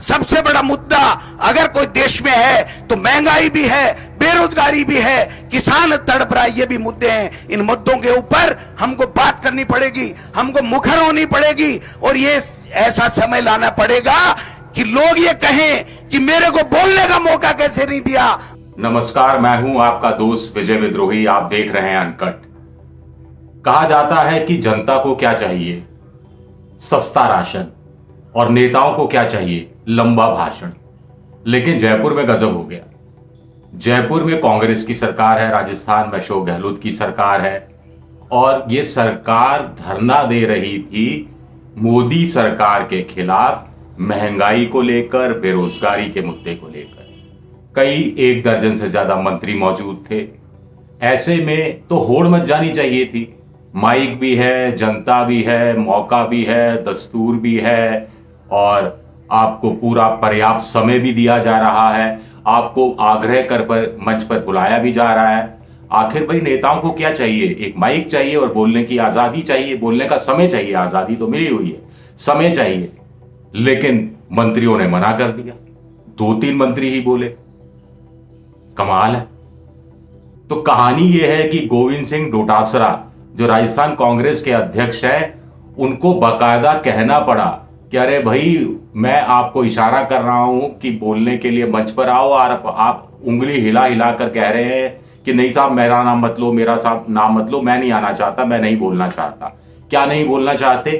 सबसे बड़ा मुद्दा अगर कोई देश में है तो महंगाई भी है, बेरोजगारी भी है, किसान तड़प रहा है, ये भी मुद्दे हैं। इन मुद्दों के ऊपर हमको बात करनी पड़ेगी, हमको मुखर होनी पड़ेगी और ये ऐसा समय लाना पड़ेगा कि लोग ये कहें कि मेरे को बोलने का मौका कैसे नहीं दिया। नमस्कार, मैं हूं आपका दोस्त विजय विद्रोही। आप देख रहे हैं अनकट। कहा जाता है कि जनता को क्या चाहिए? सस्ता राशन। और नेताओं को क्या चाहिए? लंबा भाषण। लेकिन जयपुर में गजब हो गया। जयपुर में कांग्रेस की सरकार है, राजस्थान में अशोक गहलोत की सरकार है और ये सरकार धरना दे रही थी मोदी सरकार के खिलाफ, महंगाई को लेकर, बेरोजगारी के मुद्दे को लेकर। कई 1 दर्जन से ज्यादा मंत्री मौजूद थे। ऐसे में तो होड़ मच जानी चाहिए थी। माइक भी है, जनता भी है, मौका भी है, दस्तूर भी है और आपको पूरा पर्याप्त समय भी दिया जा रहा है। आपको आग्रह कर पर मंच पर बुलाया भी जा रहा है। आखिर भाई नेताओं को क्या चाहिए? एक माइक चाहिए और बोलने की आजादी चाहिए, बोलने का समय चाहिए। आजादी तो मिली हुई है, समय चाहिए। लेकिन मंत्रियों ने मना कर दिया। 2-3 मंत्री ही बोले। कमाल है। तो कहानी यह है कि गोविंद सिंह डोटासरा जो राजस्थान कांग्रेस के अध्यक्ष हैं, उनको बाकायदा कहना पड़ा कि अरे भाई, मैं आपको इशारा कर रहा हूं कि बोलने के लिए मंच पर आओ और आप उंगली हिला हिला कर कह रहे हैं कि नहीं साहब, मेरा नाम मत लो, मेरा साहब नाम मत लो, मैं नहीं आना चाहता, मैं नहीं बोलना चाहता। क्या नहीं बोलना चाहते?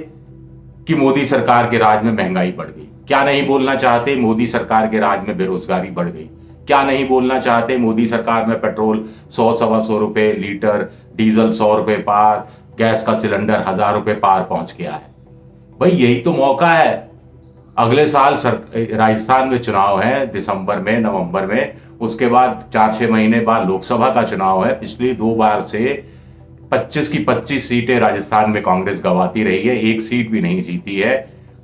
कि मोदी सरकार के राज में महंगाई बढ़ गई। क्या नहीं बोलना चाहते? मोदी सरकार के राज में बेरोजगारी बढ़ गई। क्या नहीं बोलना चाहते? मोदी सरकार में पेट्रोल 100-125 रुपए लीटर, डीजल 100 रुपए पार, गैस का सिलेंडर 1000 रुपए पार पहुंच गया है। भाई यही तो मौका है। अगले साल राजस्थान में चुनाव है, दिसंबर में, नवंबर में। उसके बाद 4-6 महीने बाद लोकसभा का चुनाव है। पिछली 2 बार से 25 की 25 सीटें राजस्थान में कांग्रेस गंवाती रही है, 1 सीट भी नहीं जीती है।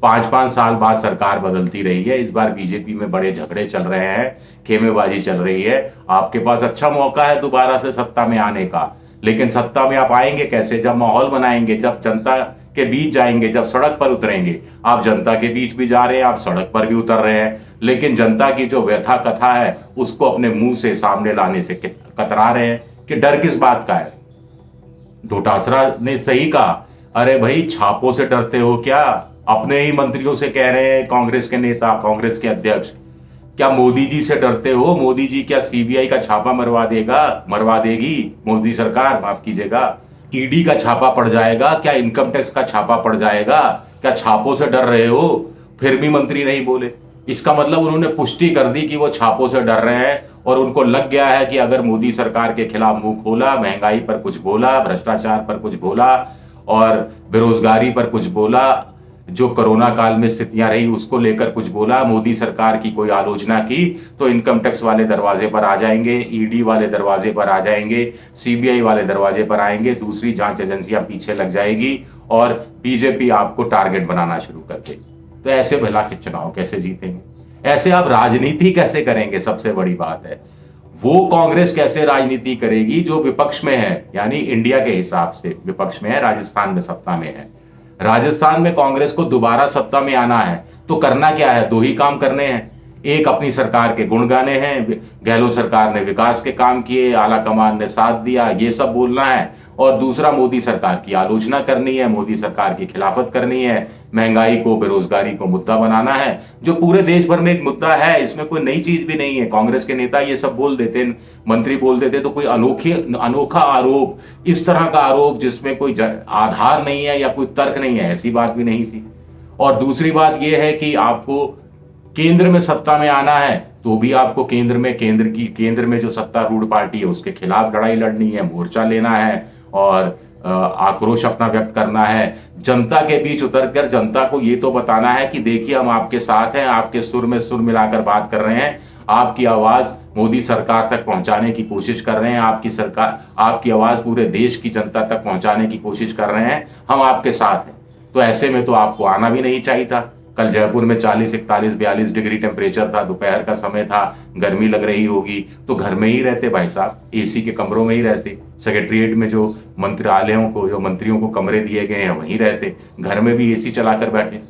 5-5 साल बाद सरकार बदलती रही है। इस बार बीजेपी में बड़े झगड़े चल रहे हैं, खेमेबाजी चल रही है। आपके पास अच्छा मौका है दोबारा से सत्ता में आने का। लेकिन सत्ता में आप आएंगे कैसे? जब माहौल बनाएंगे, जब जनता के बीच जाएंगे, जब सड़क पर उतरेंगे। आप जनता के बीच भी जा रहे हैं, आप सड़क पर भी उतर रहे हैं, लेकिन जनता की जो व्यथा कथा है उसको अपने मुंह से सामने लाने से कतरा रहे हैं कि डर किस बात का है। डोटासरा ने सही कहा। अरे भाई, छापों से डरते हो क्या? अपने ही मंत्रियों से कह रहे हैं कांग्रेस के नेता, कांग्रेस के अध्यक्ष। क्या मोदी जी से डरते हो? मोदी जी क्या सीबीआई का छापा मरवा देगी मोदी सरकार? माफ कीजिएगा, ईडी का छापा पड़ जाएगा? क्या इनकम टैक्स का छापा पड़ जाएगा? क्या छापों से डर रहे हो? फिर भी मंत्री नहीं बोले। इसका मतलब उन्होंने पुष्टि कर दी कि वो छापों से डर रहे हैं और उनको लग गया है कि अगर मोदी सरकार के खिलाफ मुंह खोला, महंगाई पर कुछ बोला, भ्रष्टाचार पर कुछ बोला और बेरोजगारी पर कुछ बोला, जो कोरोना काल में स्थितियां रही उसको लेकर कुछ बोला, मोदी सरकार की कोई आलोचना की, तो इनकम टैक्स वाले दरवाजे पर आ जाएंगे, ईडी वाले दरवाजे पर आ जाएंगे, सीबीआई वाले दरवाजे पर आएंगे, दूसरी जांच एजेंसियां पीछे लग जाएगी और बीजेपी आपको टारगेट बनाना शुरू कर देगी। तो ऐसे भला के चुनाव कैसे जीतेंगे? ऐसे आप राजनीति कैसे करेंगे? सबसे बड़ी बात है वो कांग्रेस कैसे राजनीति करेगी जो विपक्ष में है, यानी इंडिया के हिसाब से विपक्ष में है, राजस्थान में सत्ता में है। राजस्थान में कांग्रेस को दोबारा सत्ता में आना है तो करना क्या है? 2 ही काम करने हैं। एक, अपनी सरकार के गुण गाने हैं, गहलोत सरकार ने विकास के काम किए, आला कमान ने साथ दिया, ये सब बोलना है। और दूसरा, मोदी सरकार की आलोचना करनी है, मोदी सरकार की खिलाफत करनी है, महंगाई को, बेरोजगारी को मुद्दा बनाना है, जो पूरे देश भर में एक मुद्दा है। इसमें कोई नई चीज भी नहीं है। कांग्रेस के नेता ये सब बोल देते, मंत्री बोल देते तो कोई अनोखा आरोप, इस तरह का आरोप जिसमें कोई आधार नहीं है या कोई तर्क नहीं है, ऐसी बात भी नहीं थी। और दूसरी बात यह है कि आपको केंद्र में सत्ता में आना है तो भी आपको केंद्र में जो सत्तारूढ़ पार्टी है उसके खिलाफ लड़ाई लड़नी है, मोर्चा लेना है और आक्रोश अपना व्यक्त करना है। जनता के बीच उतरकर जनता को ये तो बताना है कि देखिए, हम आपके साथ हैं, आपके सुर में सुर मिलाकर बात कर रहे हैं, आपकी आवाज मोदी सरकार तक पहुंचाने की कोशिश कर रहे हैं, आपकी आवाज पूरे देश की जनता तक पहुंचाने की कोशिश कर रहे हैं, हम आपके साथ हैं। तो ऐसे में तो आपको आना भी नहीं चाहिए था। कल जयपुर में 40, 41, 42 डिग्री टेम्परेचर था, दोपहर का समय था, गर्मी लग रही होगी तो घर में ही रहते भाई साहब, एसी के कमरों में ही रहते। सेक्रेटरिएट में जो मंत्रियों को कमरे दिए गए हैं वहीं रहते, घर में भी एसी चलाकर बैठे।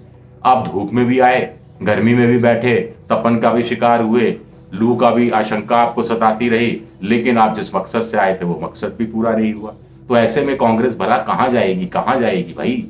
आप धूप में भी आए गर्मी में भी बैठे, तपन का भी शिकार हुए, लू का भी आशंका आपको सताती रही, लेकिन आप जिस मकसद से आए थे वो मकसद भी पूरा नहीं हुआ। तो ऐसे में कांग्रेस भला कहां जाएगी, कहां जाएगी भाई?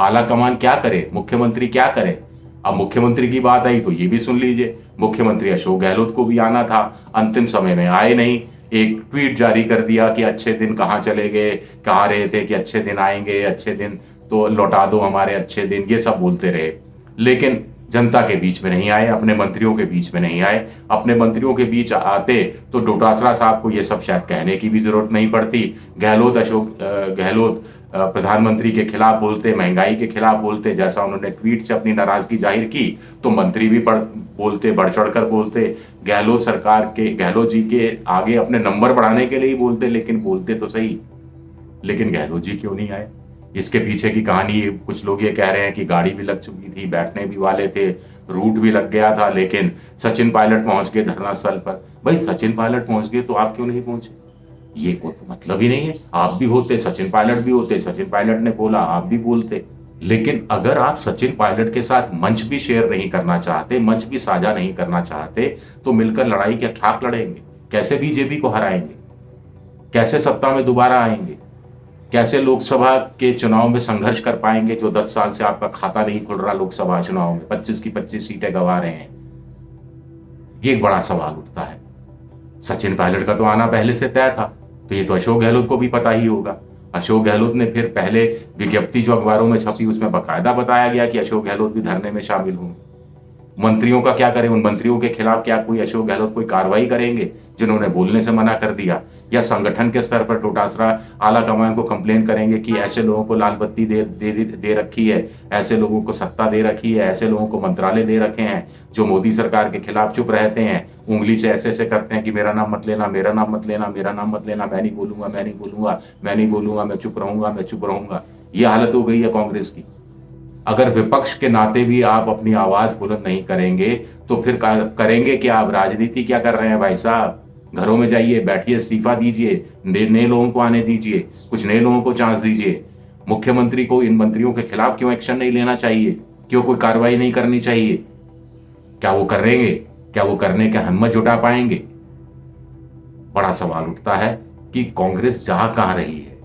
आला कमान क्या करे, मुख्यमंत्री क्या करे? अब मुख्यमंत्री की बात आई तो ये भी सुन लीजिए, मुख्यमंत्री अशोक गहलोत को भी आना था, अंतिम समय में आए नहीं। एक ट्वीट जारी कर दिया कि अच्छे दिन कहाँ चले गए, कहा रहे थे कि अच्छे दिन आएंगे, अच्छे दिन तो लौटा दो हमारे अच्छे दिन, ये सब बोलते रहे, लेकिन जनता के बीच में नहीं आए, अपने मंत्रियों के बीच में नहीं आए। अपने मंत्रियों के बीच आते तो डोटासरा साहब को ये सब शायद कहने की भी जरूरत नहीं पड़ती। गहलोत प्रधानमंत्री के खिलाफ बोलते, महंगाई के खिलाफ बोलते, जैसा उन्होंने ट्वीट से अपनी नाराजगी जाहिर की, तो मंत्री भी बोलते, बढ़ चढ़कर बोलते। गहलोत जी के आगे अपने नंबर बढ़ाने के लिए ही बोलते, लेकिन बोलते तो सही। लेकिन गहलोत जी क्यों नहीं आए? इसके पीछे की कहानी, कुछ लोग ये कह रहे हैं कि गाड़ी भी लग चुकी थी, बैठने भी वाले थे, रूट भी लग गया था, लेकिन सचिन पायलट पहुंच गए धरना स्थल पर। भाई सचिन पायलट पहुंच गए तो आप क्यों नहीं पहुंचे? ये कोई मतलब ही नहीं है। आप भी होते, सचिन पायलट भी होते, सचिन पायलट ने बोला आप भी बोलते। लेकिन अगर आप सचिन पायलट के साथ मंच भी शेयर नहीं करना चाहते, मंच भी साझा नहीं करना चाहते, तो मिलकर लड़ाई क्या खाक लड़ेंगे? कैसे बीजेपी को हराएंगे? कैसे सत्ता में दोबारा आएंगे? कैसे लोकसभा के चुनाव में संघर्ष कर पाएंगे, जो 10 साल से आपका खाता नहीं खुल रहा लोकसभा चुनाव में, 25 की 25 सीटें गंवा रहे हैं? ये एक बड़ा सवाल उठता है। सचिन पायलट का तो आना पहले से तय था, तो ये तो अशोक गहलोत को भी पता ही होगा। अशोक गहलोत ने फिर पहले विज्ञप्ति जो अखबारों में छपी उसमें बकायदा बताया गया कि अशोक गहलोत भी धरने में शामिल हों। मंत्रियों का क्या करें? उन मंत्रियों के खिलाफ क्या कोई अशोक गहलोत कोई कार्रवाई करेंगे जिन्होंने बोलने से मना कर दिया? या संगठन के स्तर पर डोटासरा आला कमान को कंप्लेन करेंगे कि ऐसे लोगों को लाल बत्ती दे रखी है, ऐसे लोगों को सत्ता दे रखी है, ऐसे लोगों को मंत्रालय दे रखे हैं जो मोदी सरकार के खिलाफ चुप रहते हैं, उंगली से ऐसे ऐसे करते हैं कि मेरा नाम मत लेना, मेरा नाम मत लेना, मेरा नाम मत लेना, मैं नहीं बोलूंगा, मैं नहीं बोलूंगा, मैं नहीं बोलूंगा, मैं चुप रहूंगा, मैं चुप रहूंगा। ये हालत हो गई है कांग्रेस की। अगर विपक्ष के नाते भी आप अपनी आवाज बुलंद नहीं करेंगे तो फिर करेंगे क्या? आप राजनीति क्या कर रहे हैं भाई साहब? घरों में जाइए, बैठिए, इस्तीफा दीजिए, नए लोगों को आने दीजिए, कुछ नए लोगों को चांस दीजिए। मुख्यमंत्री को इन मंत्रियों के खिलाफ क्यों एक्शन नहीं लेना चाहिए? क्यों कोई कार्रवाई नहीं करनी चाहिए? क्या वो करेंगे? क्या वो करने की हिम्मत जुटा पाएंगे? बड़ा सवाल उठता है कि कांग्रेस जा कहां रही है।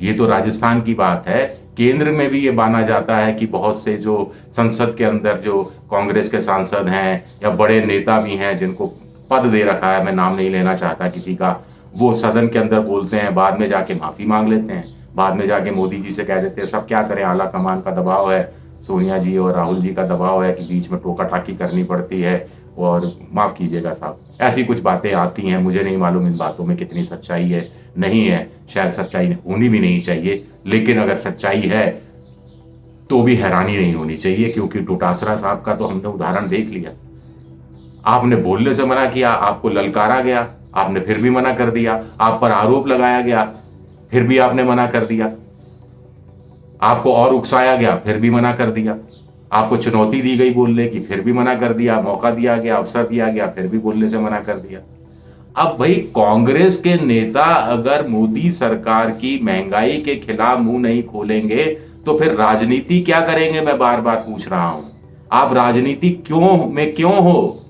ये तो राजस्थान की बात है। केंद्र में भी ये माना जाता है कि बहुत से जो संसद के अंदर जो कांग्रेस के सांसद हैं या बड़े नेता भी हैं जिनको पद दे रखा है, मैं नाम नहीं लेना चाहता किसी का, वो सदन के अंदर बोलते हैं, बाद में जाके माफी मांग लेते हैं, बाद में जाके मोदी जी से कह देते हैं। सब क्या करें, आला कमान का दबाव है, सोनिया जी और राहुल जी का दबाव है कि बीच में टोका टाकी करनी पड़ती है, और माफ कीजिएगा साहब, ऐसी कुछ बातें आती हैं। मुझे नहीं मालूम इन बातों में कितनी सच्चाई है, नहीं है, शायद सच्चाई होनी भी नहीं चाहिए, लेकिन अगर सच्चाई है तो भी हैरानी नहीं होनी चाहिए, क्योंकि डोटासरा साहब का तो हमने उदाहरण देख लिया। आपने बोलने से मना किया, आपको ललकारा गया, आपने फिर भी मना कर दिया, आप पर आरोप लगाया गया, फिर भी आपने मना कर दिया, आपको और उकसाया गया, फिर भी मना कर दिया, आपको चुनौती दी गई बोलने की, फिर भी मना कर दिया, मौका दिया गया, अवसर दिया गया, फिर भी बोलने से मना कर दिया। अब भाई कांग्रेस के नेता अगर मोदी सरकार की महंगाई के खिलाफ मुंह नहीं खोलेंगे तो फिर राजनीति क्या करेंगे? मैं बार बार पूछ रहा हूं। आप राजनीति क्यों हो?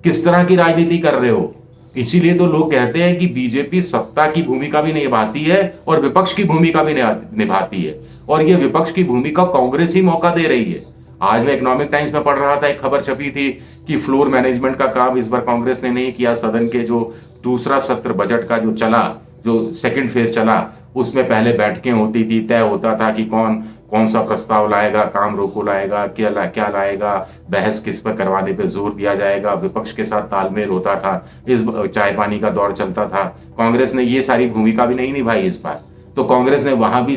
किस तरह की राजनीति कर रहे हो? इसीलिए तो लोग कहते हैं कि बीजेपी सत्ता की भूमिका भी निभाती है और विपक्ष की भूमिका भी निभाती है, और ये विपक्ष की भूमिका कांग्रेस ही मौका दे रही है। आज मैं इकोनॉमिक टाइम्स में पढ़ रहा था, एक खबर छपी थी कि फ्लोर मैनेजमेंट का काम इस बार कांग्रेस ने नहीं किया। सदन के जो दूसरा सत्र बजट का जो चला, जो सेकंड फेज चला, उसमें पहले बैठकें होती थी, तय होता था कि कौन सा प्रस्ताव लाएगा, काम रोको लाएगा, क्या लाएगा, बहस किस पर करवाने पे जोर दिया जाएगा, विपक्ष के साथ तालमेल होता था, इस चाय पानी का दौर चलता था। कांग्रेस ने ये सारी भूमिका भी नहीं निभाई इस बार। तो कांग्रेस ने वहां भी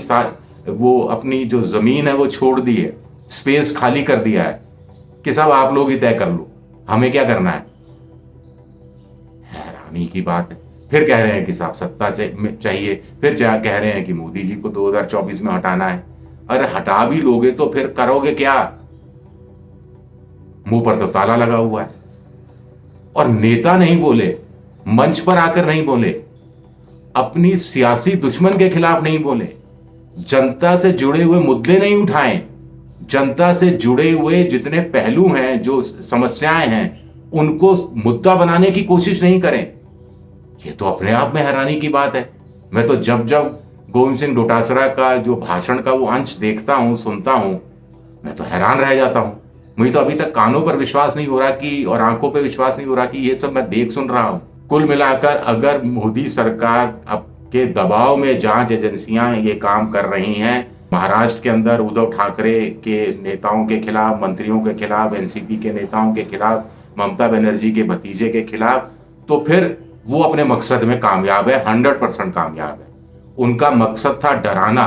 वो अपनी जो जमीन है वो छोड़ दी है, स्पेस खाली कर दिया है कि सब आप लोग ही तय कर लो, हमें क्या करना है। हैरानी की बात है। फिर कह रहे हैं कि साहब सत्ता चाहिए, फिर कह रहे हैं कि मोदी जी को 2024 में हटाना है। अरे हटा भी लोगे तो फिर करोगे क्या? मुंह पर तो ताला लगा हुआ है। और नेता नहीं बोले, मंच पर आकर नहीं बोले, अपनी सियासी दुश्मन के खिलाफ नहीं बोले, जनता से जुड़े हुए मुद्दे नहीं उठाएं, जनता से जुड़े हुए जितने पहलू हैं, जो समस्याएं हैं, उनको मुद्दा बनाने की कोशिश नहीं करें। ये तो अपने आप में हैरानी की बात है। मैं तो जब जब गोविंद सिंह डोटासरा का जो भाषण का वो अंश देखता हूं, सुनता हूं, मैं तो हैरान रह जाता हूं। मुझे तो अभी तक कानों पर विश्वास नहीं हो रहा कि, और आंखों पर विश्वास नहीं हो रहा कि ये सब मैं देख सुन रहा हूं। कुल मिलाकर अगर मोदी सरकार अब के दबाव में जांच एजेंसियां ये काम कर रही हैं, महाराष्ट्र के अंदर उद्धव ठाकरे के नेताओं के खिलाफ, मंत्रियों के खिलाफ, एनसीपी के नेताओं के खिलाफ, ममता बनर्जी के भतीजे के खिलाफ, तो फिर वो अपने मकसद में कामयाब है, 100% कामयाब है। उनका मकसद था डराना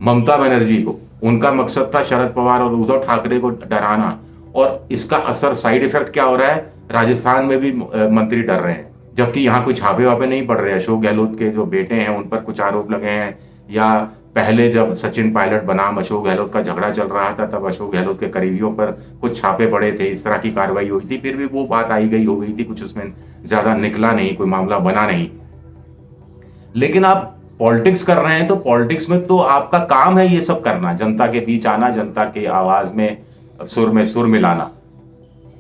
ममता बनर्जी को, उनका मकसद था शरद पवार और उद्धव ठाकरे को डराना, और इसका असर, साइड इफेक्ट क्या हो रहा है? राजस्थान में भी मंत्री डर रहे हैं, जबकि यहाँ कोई छापे वापे नहीं पड़ रहे। अशोक गहलोत के जो बेटे हैं उन पर कुछ आरोप लगे हैं, या पहले जब सचिन पायलट बनाम अशोक गहलोत का झगड़ा चल रहा था तब अशोक गहलोत के करीबियों पर कुछ छापे पड़े थे, इस तरह की कार्रवाई हुई थी। फिर भी वो बात आई गई हो गई थी, कुछ उसमें ज्यादा निकला नहीं, कोई मामला बना नहीं। लेकिन आप पॉलिटिक्स कर रहे हैं तो पॉलिटिक्स में तो आपका काम है ये सब करना, जनता के बीच आना, जनता के आवाज में सुर मिलाना।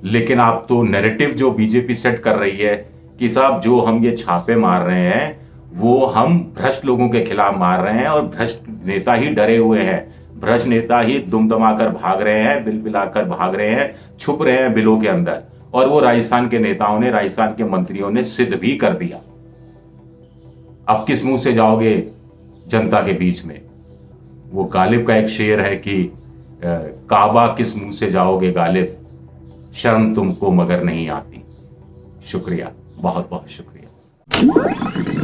लेकिन आप तो नैरेटिव जो बीजेपी सेट कर रही है कि साहब जो हम ये छापे मार रहे हैं वो हम भ्रष्ट लोगों के खिलाफ मार रहे हैं, और भ्रष्ट नेता ही डरे हुए हैं, भ्रष्ट नेता ही दुमदमाकर भाग रहे हैं, बिल बिलाकर भाग रहे हैं, छुप रहे हैं बिलों के अंदर। और वो राजस्थान के नेताओं ने, राजस्थान के मंत्रियों ने सिद्ध भी कर दिया। अब किस मुंह से जाओगे जनता के बीच में? वो गालिब का एक शेर है कि काबा किस मुंह से जाओगे गालिब, शर्म तुमको मगर नहीं आती। शुक्रिया, बहुत बहुत शुक्रिया।